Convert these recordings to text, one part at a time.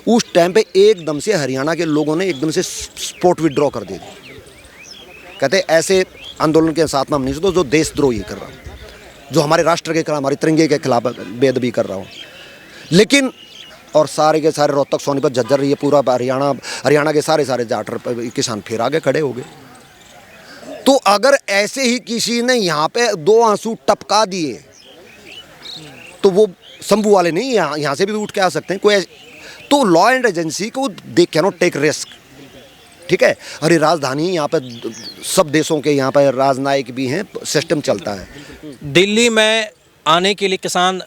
उस टाइम पे एकदम से हरियाणा के लोगों ने एकदम से सपोर्ट विड्रॉ कर दी। कहते ऐसे आंदोलन के साथ में हम नहीं सकते जो देशद्रोही कर रहा हूँ, जो हमारे राष्ट्र के खिलाफ, हमारे तिरंगे के खिलाफ बेअदबी कर रहा हूँ। लेकिन और सारे के सारे रोहतक सोनीपत झज्जर ये पूरा हरियाणा के सारे जाट किसान फिर आगे खड़े हो गए। तो अगर ऐसे ही किसी ने यहाँ पे दो आंसू टपका दिए तो वो शंभू वाले नहीं, यहाँ से भी उठ के आ सकते हैं कोई। तो लॉ एंड एजेंसी को they can not take risk, ठीक है। और ये राजधानी यहाँ पे सब देशों के यहाँ पे राजनयिक भी हैं, सिस्टम चलता है। दिल्ली में आने के लिए किसान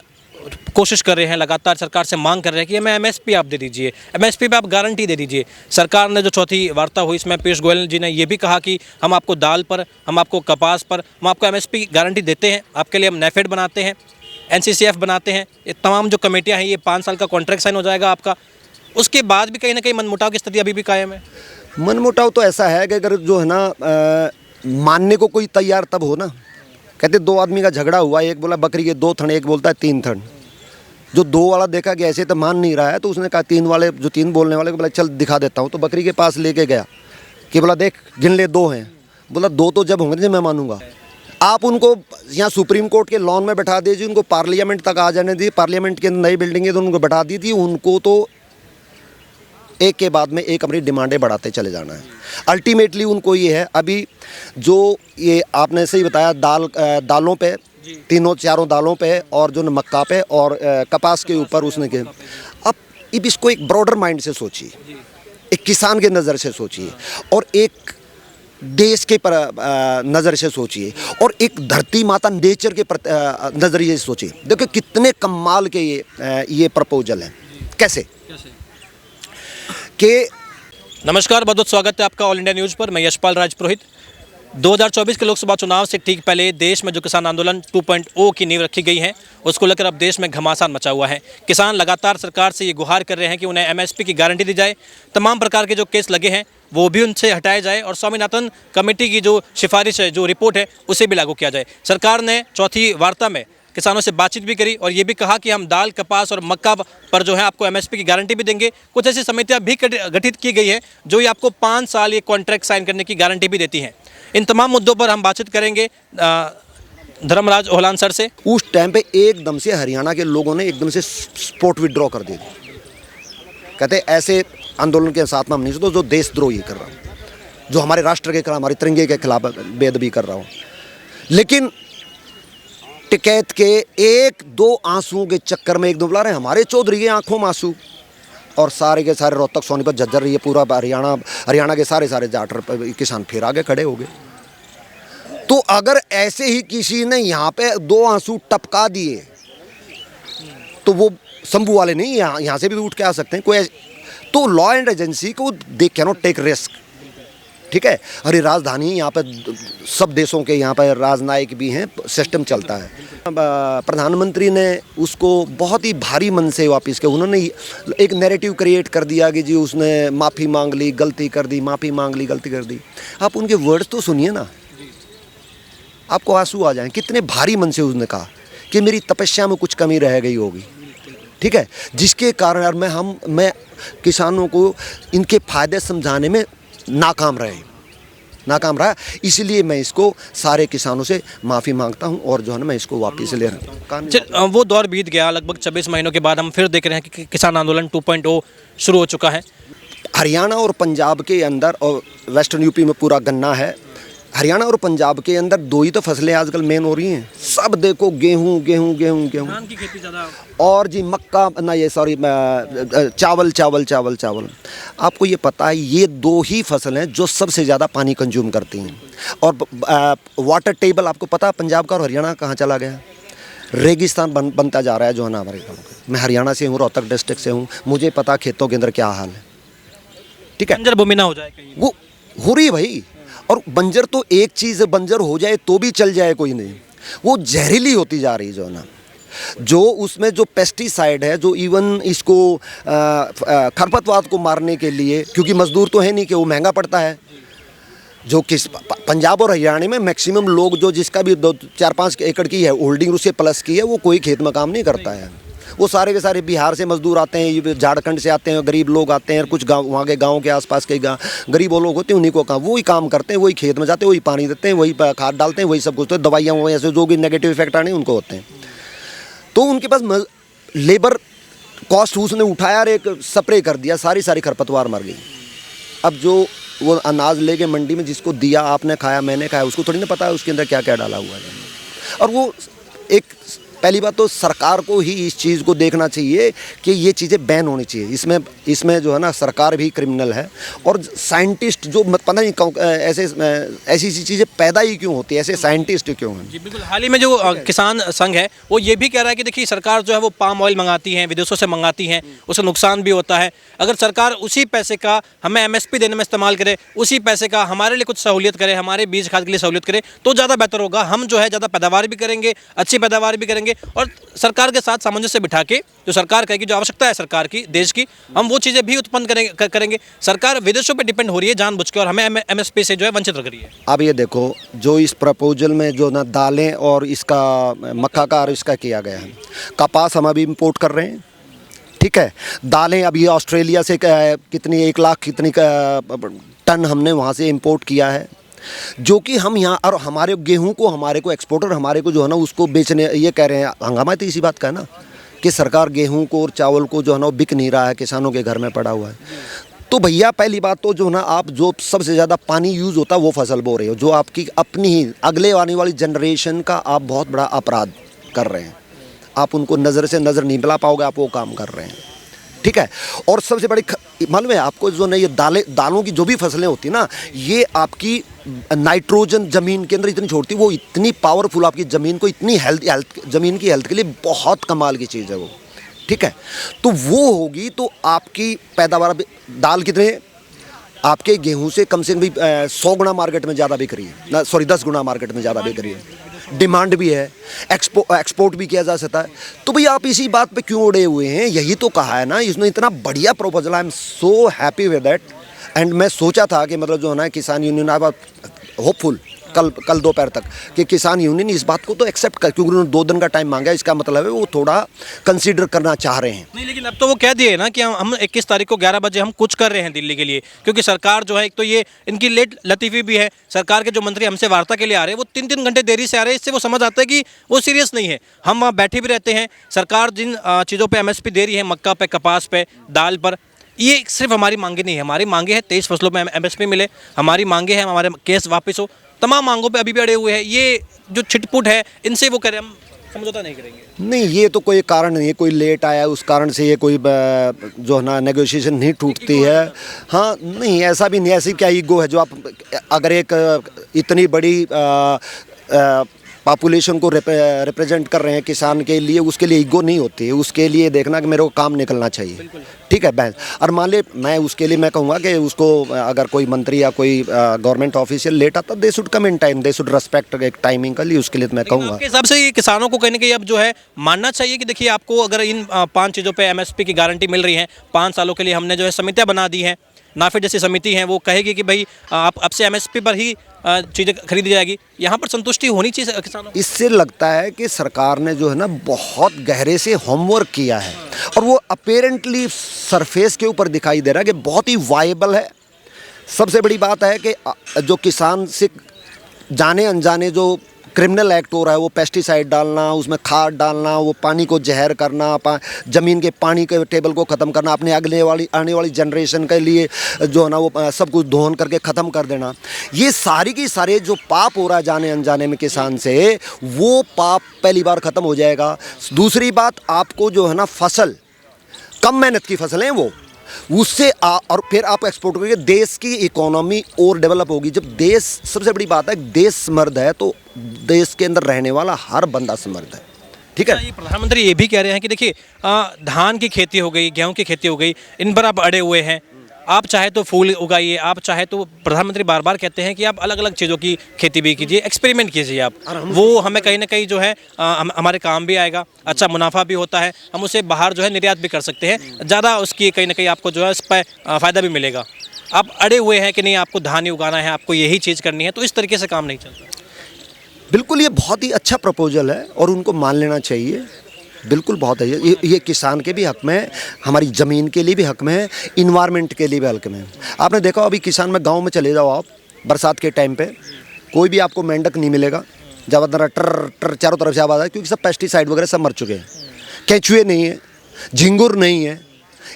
कोशिश कर रहे हैं, लगातार सरकार से मांग कर रहे हैं कि हमें एमएसपी आप दे दीजिए, एमएसपी पे आप गारंटी दे दीजिए। सरकार ने जो चौथी वार्ता हुई इसमें पीयूष गोयल जी ने ये भी कहा कि हम आपको दाल पर, हम आपको कपास पर, हम आपको एमएसपी गारंटी देते हैं, आपके लिए हम नेफेड बनाते हैं, एनसीसीएफ बनाते हैं। ये तमाम जो कमेटियाँ हैं, ये 5 साल का कॉन्ट्रैक्ट साइन हो जाएगा आपका। उसके बाद भी कहीं ना कहीं मनमुटाव की स्थिति अभी भी कायम है। मनमुटाव तो ऐसा है कि अगर जो है ना मानने को कोई तैयार तब हो ना। कहते 2 आदमी का झगड़ा हुआ, एक बोला बकरी के 2 थन, एक बोलता है 3 थन। जो 2 वाला देखा कि ऐसे तो मान नहीं रहा है, तो उसने कहा 3 वाले, जो 3 बोलने वाले को बोला चल दिखा देता हूँ। तो बकरी के पास लेके गया कि बोला देख गिन ले 2 हैं। बोला 2 तो जब होंगे जब मैं मानूंगा। आप उनको यहाँ सुप्रीम कोर्ट के लॉन में बैठा दीजिए, उनको पार्लियामेंट तक आ जाने दी, पार्लियामेंट के अंदर नई बिल्डिंग है तो उनको बैठा दी थी। उनको तो एक के बाद में एक अपनी डिमांडें बढ़ाते चले जाना है। अल्टीमेटली उनको ये है, अभी जो ये आपने सही बताया, दालों पे, 3-4 दालों पे और जो मक्का पे और कपास के ऊपर उसने के। अब इसको एक ब्रॉडर माइंड से सोचिए, एक किसान के नज़र से सोचिए और एक देश के नज़र से सोचिए और एक धरती माता नेचर के नज़रिए से सोचिए। देखो कितने कमाल के ये प्रपोजल हैं। कैसे के नमस्कार, बहुत बहुत स्वागत है आपका ऑल इंडिया न्यूज़ पर। मैं यशपाल राजपुरोहित। 2024 के लोकसभा चुनाव से ठीक पहले देश में जो किसान आंदोलन 2.0 की नींव रखी गई है, उसको लेकर अब देश में घमासान मचा हुआ है। किसान लगातार सरकार से ये गुहार कर रहे हैं कि उन्हें एमएसपी की गारंटी दी जाए, तमाम प्रकार के जो केस लगे हैं वो भी उनसे हटाए जाए और स्वामीनाथन कमेटी की जो सिफारिश है, जो रिपोर्ट है, उसे भी लागू किया जाए। सरकार ने चौथी वार्ता में किसानों से बातचीत भी करी और ये भी कहा कि हम दाल, कपास और मक्का पर जो है आपको एमएसपी की गारंटी भी देंगे। कुछ ऐसी समितियां भी गठित की गई है जो ये आपको 5 साल ये कॉन्ट्रैक्ट साइन करने की गारंटी भी देती हैं। इन तमाम मुद्दों पर हम बातचीत करेंगे धर्मराज ओहलान सर से। उस टाइम पे एकदम से हरियाणा के लोगों ने एकदम से सपोर्ट विड्रॉ कर दी। कहते ऐसे आंदोलन के साथ में हम नहीं सकते जो देशद्रोही कर रहा हूँ, जो हमारे राष्ट्र के खिलाफ, हमारे तिरंगे के खिलाफ बेअदबी कर रहा हूँ। लेकिन टिकैत के 1-2 आंसुओं के चक्कर में एकदम बुला रहे हैं हमारे चौधरी के आंखों में आंसू, और सारे के सारे रोहतक सोनीपत झज्जर ये पूरा हरियाणा के सारे जाट किसान फिर आगे खड़े हो गए। तो अगर ऐसे ही किसी ने यहाँ पे 2 आंसू टपका दिए तो वो शंभू वाले नहीं, यहाँ से भी उठ के आ सकते हैं कोई। तो लॉ एंड एजेंसी को they can not take risk, ठीक है। और ये राजधानी यहाँ पे सब देशों के यहाँ पे राजनयिक भी हैं, सिस्टम चलता है। प्रधानमंत्री ने उसको बहुत ही भारी मन से वापस किया। उन्होंने एक नैरेटिव क्रिएट कर दिया कि जी उसने माफ़ी मांग ली, गलती कर दी, माफ़ी मांग ली, गलती कर दी। आप उनके वर्ड्स तो सुनिए ना, आपको आंसू आ जाएं। कितने भारी मन से उसने कहा कि मेरी तपस्या में कुछ कमी रह गई होगी, ठीक है, जिसके कारण मैं किसानों को इनके फ़ायदे समझाने में नाकाम नाकाम रहा। इसलिए मैं इसको सारे किसानों से माफ़ी मांगता हूं और जो है ना मैं इसको वापस ले रहा हूँ। वो दौर बीत गया, लगभग 26 महीनों के बाद हम फिर देख रहे हैं कि किसान आंदोलन 2.0 शुरू हो चुका है। हरियाणा और पंजाब के अंदर और वेस्टर्न यूपी में पूरा गन्ना है। हरियाणा और पंजाब के अंदर 2 ही तो फसलें आजकल मेन हो रही हैं। सब देखो गेहूँ धान की खेती ज़्यादा, और जी मक्का ना, ये सॉरी चावल। आपको ये पता है ये 2 ही फसल हैं जो सबसे ज़्यादा पानी कंज्यूम करती हैं। और वाटर टेबल आपको पता है पंजाब का और हरियाणा कहाँ चला गया? रेगिस्तान बनता जा रहा है जो है ना हमारे गाँव का। मैं हरियाणा से हूँ, रोहतक डिस्ट्रिक्ट से हूँ, मुझे पता खेतों के अंदर क्या हाल है, ठीक है। बंजर भूमि ना हो जाए कहीं, वो हो रही भाई। और बंजर तो एक चीज़ है, बंजर हो जाए तो भी चल जाए कोई नहीं, वो जहरीली होती जा रही जो है ना। जो उसमें जो पेस्टिसाइड है, जो इवन इसको खरपतवार को मारने के लिए, क्योंकि मजदूर तो है नहीं कि वो महंगा पड़ता है। जो पंजाब और हरियाणा में मैक्सिमम लोग जो जिसका भी 4-5 एकड़ की है होल्डिंग, उससे प्लस की है, वो कोई खेत में काम नहीं करता है। वो सारे के सारे बिहार से मजदूर आते हैं, ये झारखंड से आते हैं, गरीब लोग आते हैं, कुछ गाँव वहाँ के गाँव के आसपास के गरीब लोग होते हैं, उन्हीं को काम वही काम करते हैं, वही खेत में जाते हैं, वही पानी देते हैं, वही खाद डालते हैं, वही सब कुछ, तो दवाइयाँ वही ऐसे जो भी नेगेटिव इफेक्ट आने उनको होते हैं। तो उनके पास लेबर कॉस्ट उसने उठाया और एक स्प्रे कर दिया, सारी खरपतवार मर गई। अब जो वो अनाज लेके मंडी में जिसको दिया, आपने खाया, मैंने खाया, उसको थोड़ी ना पता है उसके अंदर क्या क्या डाला हुआ है। और वो एक पहली बात तो सरकार को ही इस चीज़ को देखना चाहिए कि ये चीज़ें बैन होनी चाहिए। इसमें जो है ना सरकार भी क्रिमिनल है, और साइंटिस्ट जो पता नहीं ऐसी चीज़ें पैदा ही क्यों होती है, ऐसे साइंटिस्ट क्यों हैं। जी बिल्कुल। हाल ही में जो किसान संघ है वो ये भी कह रहा है कि देखिए सरकार जो है वो पाम ऑयल मंगाती है, विदेशों से मंगाती हैं, उससे नुकसान भी होता है। अगर सरकार उसी पैसे का हमें MSP देने में इस्तेमाल करे, उसी पैसे का हमारे लिए कुछ सहूलियत करे, हमारे बीज खाद के लिए सहूलियत करे, तो ज़्यादा बेहतर होगा। हम जो है ज़्यादा पैदावार भी करेंगे, अच्छी पैदावार भी करेंगे, और सरकार के साथ सामंजस्य बिठा के जो सरकार कहेगी, जो आवश्यकता है सरकार की, देश की, हम वो चीज़ें भी उत्पन्न करेंगे। सरकार विदेशों पे डिपेंड हो रही है जानबूझ के, और हमें MSP से जो है वंचित रख रही है। अब ये देखो, जो इस प्रपोजल में जो ना दालें और इसका मक्का का और इसका किया गया है, कपास हम अभी इम्पोर्ट कर रहे हैं, ठीक है। दालें अभी ऑस्ट्रेलिया से कितनी 1 लाख कितनी टन हमने वहाँ से इम्पोर्ट किया है, जो कि हम यहाँ, और हमारे गेहूं को हमारे को एक्सपोर्टर हमारे को जो है ना उसको बेचने, ये कह रहे हैं। हंगामा तो इसी बात का है ना कि सरकार गेहूं को और चावल को जो है ना वो बिक नहीं रहा है, किसानों के घर में पड़ा हुआ है। तो भैया पहली बात तो जो ना, आप जो सबसे ज़्यादा पानी यूज़ होता है वो फसल बो रहे हो, जो आपकी अपनी ही अगले आने वाली जनरेशन का आप बहुत बड़ा अपराध कर रहे हैं। आप उनको नज़र से नज़र नहीं मिला पाओगे, आप वो काम कर रहे हैं, ठीक है। और सबसे बड़ी मालूम है आपको, जो ना ये दालों की जो भी फसलें होती है ना, ये आपकी नाइट्रोजन ज़मीन के अंदर इतनी छोड़ती है, वो इतनी पावरफुल आपकी ज़मीन को, इतनी हेल्थ ज़मीन की हेल्थ के लिए बहुत कमाल की चीज़ है वो, ठीक है। तो वो होगी तो आपकी पैदावार, दाल कितने आपके गेहूं से कम से कम भी 100 गुना मार्केट में ज़्यादा बिक रही है ना, सॉरी 10 गुना मार्केट में ज़्यादा बिक रही है, डिमांड भी है, एक्सपोर्ट भी किया जा सकता है। तो भाई आप इसी बात पे क्यों उड़े हुए हैं? यही तो कहा है ना, इसने इतना बढ़िया proposal, I am so happy with that. And मैं सोचा था कि मतलब जो है ना किसान यूनियन, आई वाज होपफुल कल दोपहर तक कि किसान यूनियन इस बात को तो एक्सेप्ट कर, क्योंकि उन्होंने 2 दिन का टाइम मांगा, इसका मतलब है वो थोड़ा कंसीडर करना चाह रहे हैं। नहीं, लेकिन अब तो वो कह दिए ना कि हम 21 तारीख को 11 बजे हम कुछ कर रहे हैं दिल्ली के लिए, क्योंकि सरकार जो है, एक तो ये इनकी लेट लतीफ़ी भी है, सरकार के जो मंत्री हमसे वार्ता के लिए आ रहे हैं वो 3-3 घंटे देरी से आ रहे हैं। इससे वो समझ आता है कि वो सीरियस नहीं है। हम वहाँ बैठे भी रहते हैं, सरकार जिन चीज़ों पर MSP दे रही है, मक्का पे, कपास पे, दाल पर, ये सिर्फ हमारी मांगे नहीं है। हमारी मांगे है 23 फसलों में MSP मिले, हमारी मांगे हैं हमारे केस वापस हो, तमाम मांगों पे अभी भी अड़े हुए हैं। ये जो छिटपुट है, इनसे वो कह रहे हैं हम समझौता नहीं करेंगे। नहीं, ये तो कोई कारण नहीं है, कोई लेट आया उस कारण से ये कोई जो है ना नेगोशिएशन नहीं टूटती है। हाँ, नहीं ऐसा भी नहीं, ऐसी क्या ईगो है जो आप अगर एक इतनी बड़ी पॉपुलेशन को रिप्रेजेंट कर रहे हैं किसान के लिए, उसके लिए ईगो नहीं होती है, उसके लिए देखना कि मेरे को काम निकलना चाहिए, ठीक है बहन। और मान ले मैं उसके लिए मैं कहूँगा कि उसको अगर कोई मंत्री या कोई गवर्नमेंट ऑफिशियल लेट आता, they should come in time, they should respect एक टाइमिंग के लिए, उसके लिए मैं कहूँगा। आपके हिसाब से ये किसानों को कहीं ना कहीं अब जो है मानना चाहिए कि देखिए आपको अगर इन 5 चीज़ों पे MSP की गारंटी मिल रही है, 5 सालों के लिए हमने जो है समितियाँ बना दी हैं, नाफेड जैसी समिति है, वो कहेगी कि भाई आप अब से MSP पर ही चीज़ें खरीदी जाएगी, यहाँ पर संतुष्टि होनी चाहिए किसानों को। इससे लगता है कि सरकार ने जो है ना बहुत गहरे से होमवर्क किया है, और वो अपेरेंटली सरफेस के ऊपर दिखाई दे रहा है कि बहुत ही वायबल है। सबसे बड़ी बात है कि जो किसान से जाने अनजाने जो क्रिमिनल एक्ट हो रहा है, वो पेस्टिसाइड डालना, उसमें खाद डालना, वो पानी को जहर करना, ज़मीन के पानी के टेबल को ख़त्म करना, अपने आने वाली जनरेशन के लिए जो है ना वो सब कुछ दोहन करके ख़त्म कर देना, ये सारी की सारे जो पाप हो रहा है जाने अनजाने में किसान से, वो पाप पहली बार ख़त्म हो जाएगा। दूसरी बात, आपको जो है ना फसल, कम मेहनत की फसलें वो उससे और फिर आप एक्सपोर्ट करेंगे, देश की इकोनॉमी और डेवलप होगी। जब देश, सबसे बड़ी बात है, देश समृद्ध है तो देश के अंदर रहने वाला हर बंदा समृद्ध है, ठीक है। ये प्रधानमंत्री ये भी कह रहे हैं कि देखिए धान की खेती हो गई, गेहूं की खेती हो गई, इन पर आप अड़े हुए हैं, आप चाहे तो फूल उगाइए, आप चाहे तो, प्रधानमंत्री बार बार कहते हैं कि आप अलग अलग चीज़ों की खेती भी कीजिए, एक्सपेरिमेंट कीजिए आप, वो हमें कहीं ना कहीं जो है हमारे काम भी आएगा, अच्छा मुनाफा भी होता है, हम उसे बाहर जो है निर्यात भी कर सकते हैं, ज़्यादा उसकी कहीं ना कहीं आपको जो है इस पर फ़ायदा भी मिलेगा। आप अड़े हुए हैं कि नहीं आपको धान ही उगाना है, आपको यही चीज़ करनी है, तो इस तरीके से काम नहीं चलता। बिल्कुल, ये बहुत ही अच्छा प्रपोजल है और उनको मान लेना चाहिए। बिल्कुल बहुत है। ये किसान के भी हक में है, हमारी ज़मीन के लिए भी हक में है, इन्वायरमेंट के लिए भी हक में है। आपने देखा अभी किसान में गांव में चले जाओ आप बरसात के टाइम पे, कोई भी आपको मेंढक नहीं मिलेगा। ज़्यादातर टर टर चारों तरफ से आवाज़ है, क्योंकि सब पेस्टिसाइड वगैरह सब मर चुके हैं। केंचुए नहीं है, झिंगुर नहीं है,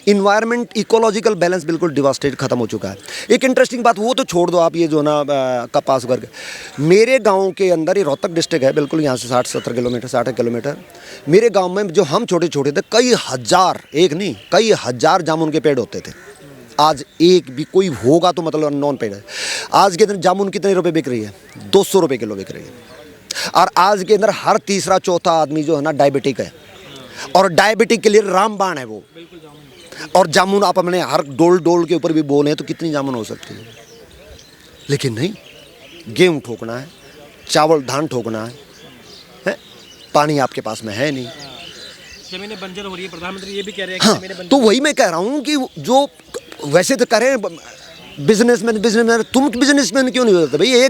इन्वायरमेंट इकोलॉजिकल बैलेंस बिल्कुल डिवास्टेड खत्म हो चुका है। एक इंटरेस्टिंग बात वो तो छोड़ दो आप, ये जो ना कपास वगैरह, मेरे गांव के अंदर, ये रोहतक डिस्ट्रिक्ट है बिल्कुल, यहाँ से 60-70 किलोमीटर 60 किलोमीटर, मेरे गांव में जो हम छोटे छोटे थे, कई हज़ार, एक नहीं कई हज़ार जामुन के पेड़ होते थे। आज एक भी कोई होगा तो मतलब अननोन पेड़ है। आज के दिन जामुन कितने रुपए बिक रही है? 200 रुपये किलो बिक रही है। और आज के अंदर हर तीसरा चौथा आदमी जो है ना डायबिटिक है, और डायबिटिक के लिए रामबाण है वो। और जामुन आप अपने हर डोल डोल के ऊपर भी बोले तो कितनी जामुन हो सकती है, लेकिन नहीं, गेहूँ ठोकना है, चावल धान ठोकना है, पानी आपके पास में है नहीं, जमीनें बंजर हो रही है। प्रधानमंत्री ये भी कह रहे हैं कि हाँ। जमीनें बंजर। तो वही मैं कह रहा हूँ कि जो वैसे तो करें बिजनेसमैन, तुम बिजनेसमैन क्यों नहीं हो सकते भाई? एक